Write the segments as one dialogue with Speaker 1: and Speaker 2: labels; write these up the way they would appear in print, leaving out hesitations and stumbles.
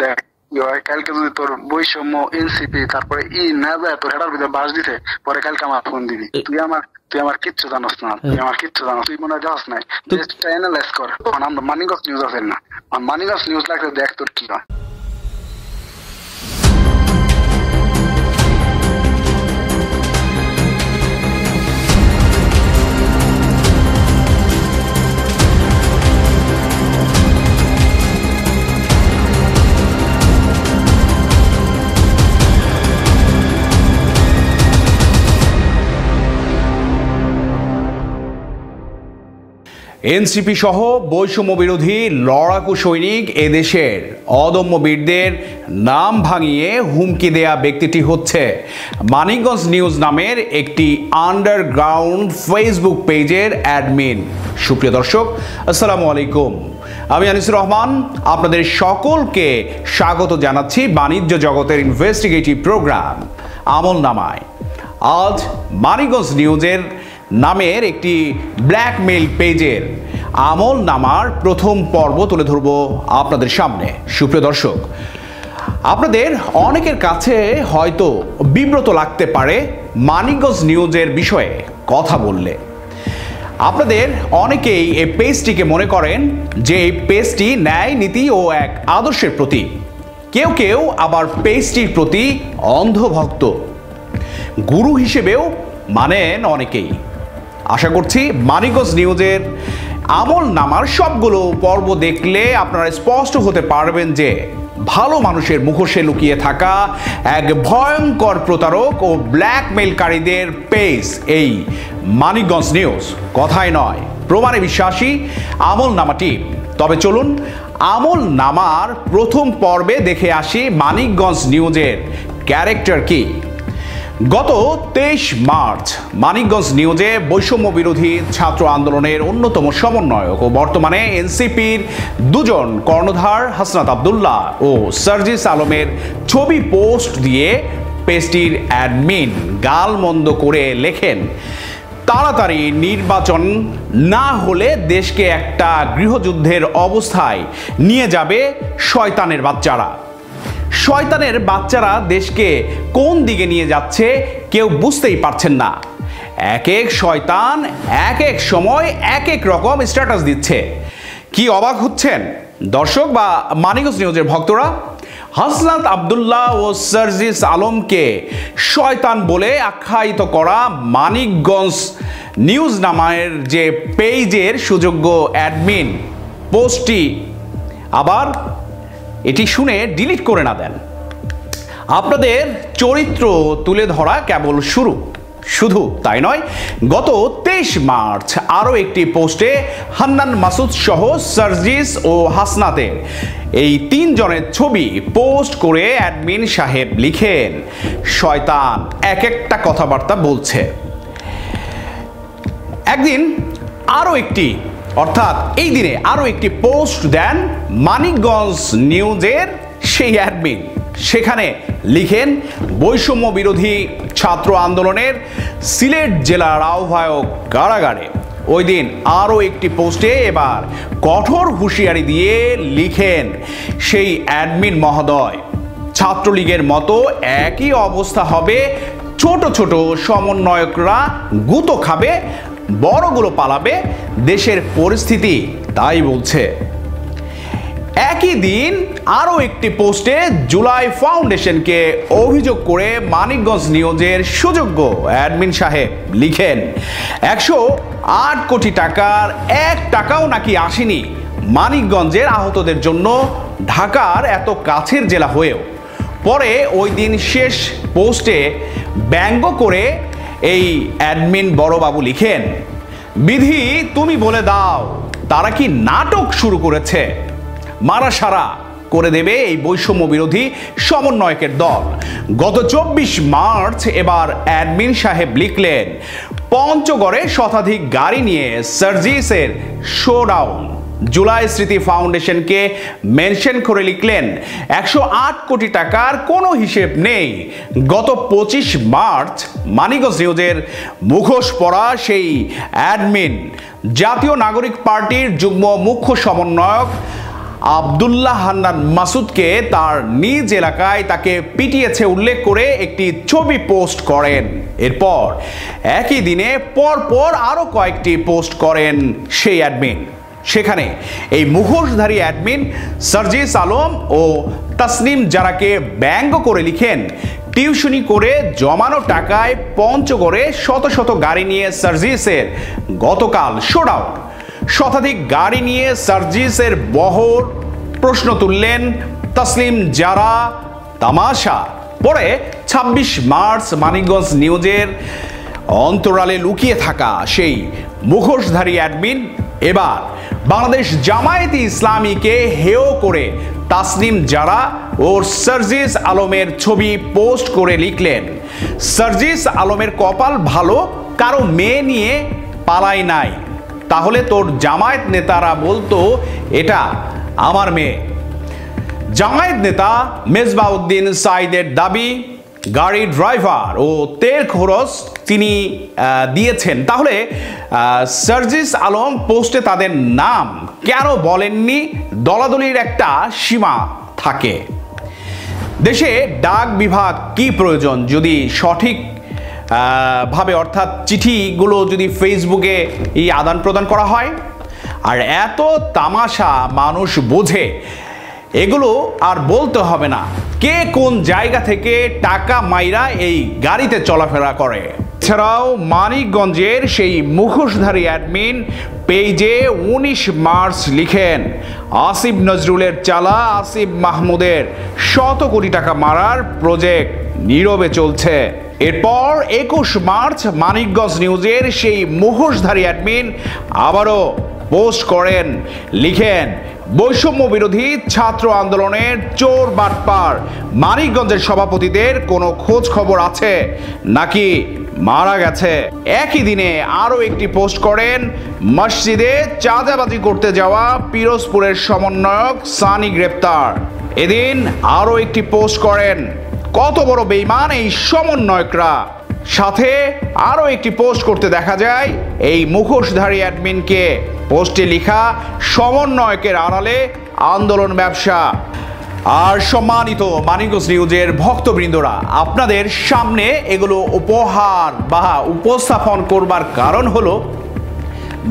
Speaker 1: দেখ কালকে যদি তোর বৈষম্য এনসিপি তারপরে না যায় তোর হেডার ভিতরে বাস দিতে পরে কালকে আমার ফোন দিবি। তুই আমার কিচ্ছু জানোস না, তুই মনে হয় জানোস নাই। অ্যানালাইজ কর। আমরা মানিগঞ্জ নিউজ আছে না, মানিগঞ্জ নিউজ লাগলে দেখ তোর কি হয়।
Speaker 2: এনসিপি সহ বৈষম্য বিরোধী লড়াকু সৈনিক এদেশের অদম্য বীরদের নাম ভাঙিয়ে হুমকি দেয়া ব্যক্তিটি হচ্ছে মানিকগঞ্জ নিউজ নামের একটি আন্ডারগ্রাউন্ড ফেসবুক পেজের অ্যাডমিন। সুপ্রিয় দর্শক, আসসালামু আলাইকুম। আমি আনিসুর রহমান আপনাদের সকলকে স্বাগত জানাচ্ছি বাণিজ্য জগতের ইনভেস্টিগেটিভ প্রোগ্রাম আমলনামায়। আজ মানিকগঞ্জ নিউজের নামের একটি ব্ল্যাকমেইল পেজের আমলনামার প্রথম পর্ব তুলে ধরব আপনাদের সামনে। সুপ্রিয় দর্শক, আপনাদের অনেকের কাছে হয়তো বিব্রত লাগতে পারে মানিকগঞ্জ নিউজের বিষয়ে কথা বললে। আপনাদের অনেকেই এই পেজটিকে মনে করেন যে এই পেজটি ন্যায় নীতি ও এক আদর্শের প্রতীক। কেউ কেউ আবার পেজটির প্রতি অন্ধভক্ত, গুরু হিসেবেও মানেন অনেকেই। আশা করছি মানিকগঞ্জ নিউজের আমলনামার সবগুলো পর্ব দেখলে আপনারা স্পষ্ট হতে পারবেন যে ভালো মানুষের মুখোশে লুকিয়ে থাকা এক ভয়ঙ্কর প্রতারক ও ব্ল্যাকমেইলকারীদের পেজ এই মানিকগঞ্জ নিউজ। কথায় নয়, প্রমাণে বিশ্বাসী আমলনামাটি। তবে চলুন আমলনামার প্রথম পর্বে দেখে আসি মানিকগঞ্জ নিউজের ক্যারেক্টার কি। গত 23 মার্চ মানিকগঞ্জ নিউজে বৈষম্য বিরোধী ছাত্র আন্দোলনের অন্যতম সমন্বয়ক ও বর্তমানে এনসিপির দুজন কর্ণধার হাসনাত আব্দুল্লাহ ও সার্জিস আলমের ছবি পোস্ট দিয়ে পেজটির অ্যাডমিন গালমন্দ করে লেখেন, তাড়াতাড়ি নির্বাচন না হলে দেশকে একটা গৃহযুদ্ধের অবস্থায় নিয়ে যাবে শয়তানের বাচ্চারা। শয়তানের বাচ্চারা দেশকে কোন দিকে নিয়ে যাচ্ছে কেউ বুঝতেই পারছেন না। এক এক শয়তান এক এক সময় এক এক রকম স্ট্যাটাস দিচ্ছে। কি অবাক হচ্ছেন দর্শক বা মানিকগঞ্জ নিউজের ভক্তরা? হাসনাত আব্দুল্লাহ ও সার্জিস আলমকে শয়তান বলে আখ্যায়িত করা মানিকগঞ্জ নিউজ নামের যে পেজের সুযোগ্য অ্যাডমিন পোস্টটি আবার এটি শুনে ডিলিট করে না দেন। আপনাদের চরিত্র তুলে ধরা কেবল শুধু তাই নয়, গত 23 মার্চ আরও একটি পোস্টে হান্নান মাসুদ সহ সার্জিস ও হাসনাতের এই 3 জনের ছবি পোস্ট করে অ্যাডমিন সাহেব লিখেন, শয়তান এক একটা কথাবার্তা বলছে। একদিন আরও একটি অর্থাৎ এই দিনে আরও একটি পোস্ট দেন মানিকগঞ্জ নিউজের সেই অ্যাডমিন। সেখানে লিখেন, বৈষম্য বিরোধী ছাত্র আন্দোলনের সিলেট জেলার আহ্বায়ক কারাগারে। ওই দিন আরও একটি পোস্টে এবার কঠোর হুঁশিয়ারি দিয়ে লিখেন সেই অ্যাডমিন মহোদয়, ছাত্রলীগের মতো একই অবস্থা হবে, ছোট ছোট সমন্বয়করা গুঁতো খাবে, বড়গুলো পালাবে, দেশের পরিস্থিতি তাই বলছে। একই দিন আরও একটি পোস্টে জুলাই ফাউন্ডেশনকে অভিযোগ করে মানিকগঞ্জ নিউজের সুযোগ্য অ্যাডমিন সাহেব লিখেন, 108 কোটি টাকার 1 টাকাও নাকি আসেনি মানিকগঞ্জের আহতদের জন্য, ঢাকার এত কাছের জেলা হয়েও। পরে ওই দিন শেষ পোস্টে ব্যঙ্গ করে এই অ্যাডমিন বড়বাবু লিখেন, বিধি তুমি বলে দাও তারা কি নাটক শুরু করেছে, মারা সারা করে দেবে এই বৈষম্য বিরোধী সমন্বয়কের দল। গত 24 মার্চ এবার অ্যাডমিন সাহেব লিখলেন, পঞ্চগড়ে শতাধিক গাড়ি নিয়ে সার্জিসের শোডাউন। জুলাই স্মৃতি ফাউন্ডেশনকে মেনশন করে লিখলেন, 108 কোটি টাকার কোনো হিসেব নেই। গত 25 মার্চ মানিকগঞ্জ নিউজের মুখোশ পরা সেই অ্যাডমিন জাতীয় নাগরিক পার্টির যুগ্ম মুখ্য সমন্বয়ক আব্দুল্লাহ হান্নান মাসুদকে তার নিজ এলাকায় তাকে পিটিয়েছে উল্লেখ করে একটি ছবি পোস্ট করেন। এরপর একই দিনে পরপর আরও কয়েকটি পোস্ট করেন সেই অ্যাডমিন। সেখানে এই মুখোশধারী অ্যাডমিন সার্জিস আলম ও তাসনিম জারাকে ব্যঙ্গ করে লিখেন, টিউশনি করে জমানো টাকায় পঞ্চগড়ে শত শত গাড়ি নিয়ে সার্জিসের গতকাল শোডাউন। শতাধিক গাড়ি নিয়ে সার্জিসের বহর। প্রশ্ন তুললেন তাসনিম জারা তামাশা। পরে ২৬ মার্চ মানিকগঞ্জ নিউজের অন্তরালে লুকিয়ে থাকা সেই মুখোশধারী অ্যাডমিন এবার বাংলাদেশ জামায়াতে ইসলামীকে হেয় করে তাসনিম জারা ও সার্জিস আলমের ছবি পোস্ট করে লিখলেন, সার্জিস আলমের কপাল ভালো, কারো মেয়ে নিয়ে পালাই নাই, তাহলে তোর জামায়াত নেতারা বলতো এটা আমার মেয়ে। জামায়াত নেতা মেজবাউদ্দিন সাইদের দাবি, গাড়ি ড্রাইভার ও তেল খরচ তিনি দিয়েছেন। তাহলে সার্জিস আলম পোস্টে তাদের নাম কেন বলেননি? দলাদলির একটা সীমা থাকে। দেশে ডাক বিভাগ কি প্রয়োজন যদি সঠিক ভাবে অর্থাৎ চিঠিগুলো যদি ফেসবুকে এই আদান প্রদান করা হয়? আর এত তামাশা মানুষ বোঝে, এগুলো আর বলতে হবে না কে কোন জায়গা থেকে টাকা মাইরা এই গাড়িতে চলাফেরা করে। এছাড়াও মানিকগঞ্জের সেই মুখোশধারী অ্যাডমিন পেজে ১৯ মার্চ লিখেন, আসিফ নজরুলের চালা আসিফ মাহমুদের শত কোটি টাকা মারার প্রজেক্ট নীরবে চলছে। এরপর ২১ মার্চ মানিকগঞ্জ নিউজের সেই মুখোশধারী অ্যাডমিন আবারও পোস্ট করেন, লিখেন, বৈষম্য বিরোধী ছাত্র আন্দোলনের চোর বাটপার মানিকগঞ্জের সভাপতিদের কোনো খোঁজ খবর আছে নাকি মারা গেছে? একই দিনে আরও একটি পোস্ট করেন, মসজিদে চাঁদাবাজি করতে যাওয়া পিরোজপুরের সমন্বয়ক সানি গ্রেপ্তার। এদিন আরও একটি পোস্ট করেন, কত বড় বেঈমান এই সমন্বয়করা। সাথে আরও একটি পোস্ট করতে দেখা যায় এই মুখোশধারী অ্যাডমিনকে। পোস্টে লেখা, সমন্বয়কের আড়ালে আন্দোলন ব্যবসা। আর সম্মানিত মানিকগঞ্জ নিউজের ভক্তবৃন্দরা, আপনাদের সামনে এগুলো উপহার বা উপস্থাপন করবার কারণ হলো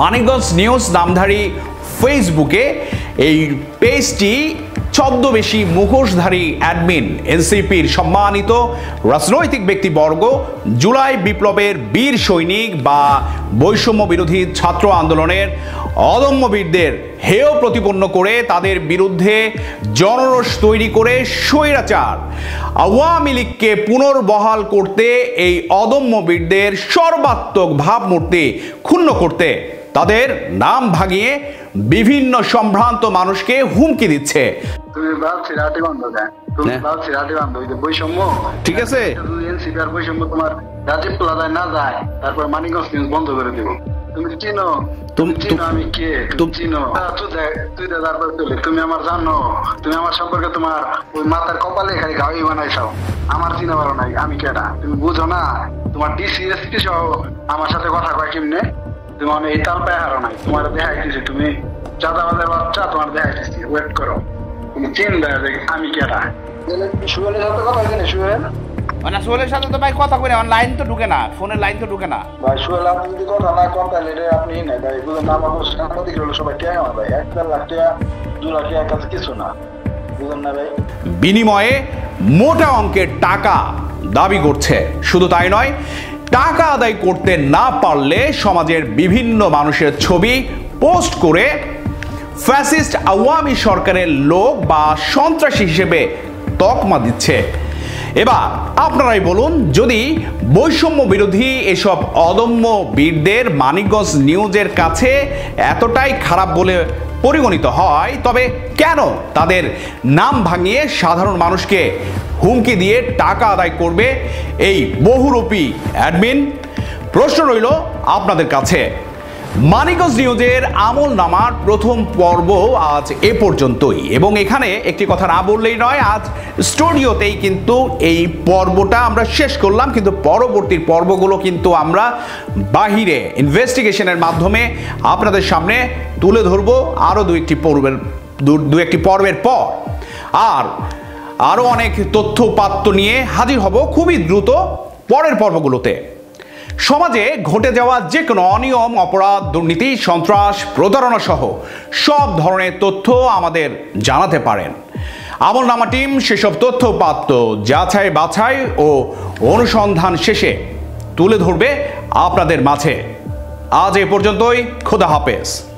Speaker 2: মানিকগঞ্জ নিউজ নামধারী ফেসবুকে এই পেজটি ছদ্মবেশী মুখোশধারী অ্যাডমিন এনসিপির সম্মানিত রাজনৈতিক ব্যক্তিবর্গ, জুলাই বিপ্লবের বীর সৈনিক বা বৈষম্য বিরোধী ছাত্র আন্দোলনের অদম্য বীরদের হেয় প্রতিপন্ন করে তাদের বিরুদ্ধে জনরোষ তৈরি করে স্বৈরাচার আওয়ামী লীগকে পুনর্বহাল করতে, এই অদম্য বীরদের সর্বাত্মক ভাবমূর্তি ক্ষুণ্ণ করতে তাদের নাম ভাঙিয়ে বিভিন্ন সম্ভ্রান্ত মানুষকে হুমকি দিচ্ছে। ঠিক আছে,
Speaker 1: বৈষম্য তোমার রাজীব প্লাজায় না যায়, তারপর মানিকগঞ্জ নিউজ বন্ধ করে দিব। তুমি চিনো, তুমি চিনো আমি কে, তুমি চিনো, তুই তারপর তুমি আমার জানো, তুমি আমার সম্পর্কে তোমার ওই মাথার কপালে খালি গাড়ি বানাইছাও, আমার চিনা পারো নাই আমি কেটা, তুমি বুঝো না? তোমার ডিসিএসপি সহ আমার সাথে কথা কয় কেমনে? তুমি মানে এই তাল পায়ে হারো নাই, তোমার দেখাইতেছি, তুমি চাঁদাবাজের বাচ্চা, তোমার দেখাইতেছি, ওয়েট করো, তুমি চিন্তা আমি কেটা। সুহেলের সাথে কথা হয়েছে না? সুহেল
Speaker 2: না, সোহেলের সাথে তো ভাই কথা কই না, লাইন তো ঢুকে না, ফোনের লাইন তো ঢুকে না
Speaker 1: ভাই। সোহেল আপনি যদি কথা না কন তাহলে আপনি না ভাই, বুঝলেন না? আমার সাংবাদিক হলো সবাই কে আমার ভাই, ১ লাখ টাকা ২ লাখ টাকা কাছে কিছু না, বুঝলেন না ভাই?
Speaker 2: বিনিময়ে মোটা অঙ্কের টাকা দাবি করছে। শুধু তাই নয়, টাকা আদায় করতে না পারলে সমাজের বিভিন্ন মানুষের ছবি পোস্ট করে ফ্যাসিস্ট আওয়ামী সরকারের লোক বা সন্ত্রাসী হিসেবে তকমা দিচ্ছে। এবার আপনারাই বলুন, যদি বৈষম্য বিরোধী এসব অদম্য বীরদের মানিকগঞ্জ নিউজের কাছে এতটাই খারাপ বলে পরিগণিত হয়, তবে কেন তাদের নাম ভাঙিয়ে সাধারণ মানুষকে হুমকি দিয়ে টাকা আদায় করবে এই বহুরূপী অ্যাডমিন? প্রশ্ন রইল আপনাদের কাছে। মানিকগঞ্জ নিউজের আমল নামার প্রথম পর্ব আজ এ পর্যন্তই, এবং এখানে একটি কথা না বললেই নয়, আজ স্টুডিওতেই কিন্তু এই পর্বটা আমরা শেষ করলাম, কিন্তু পরবর্তী পর্বগুলো কিন্তু আমরা বাহিরে ইনভেস্টিগেশনের মাধ্যমে আপনাদের সামনে তুলে ধরবো আরও ২-১টি দু একটি পর্বের পর আর আরও অনেক তথ্য উপাত্ত নিয়ে হাজির হব খুবই দ্রুত পরের পর্বগুলোতে। সমাজে ঘটে যাওয়া যে কোনো অনিয়ম, অপরাধ, দুর্নীতি, সন্ত্রাস, প্রতারণা সহ সব ধরনের তথ্য আমাদের জানাতে পারেন। আমলনামা টিম সেসব তথ্য উপাত্ত যাচাই বাছাই ও অনুসন্ধান শেষে তুলে ধরবে আপনাদের মাঝে। আজ এ পর্যন্তই। খোদা হাফেজ।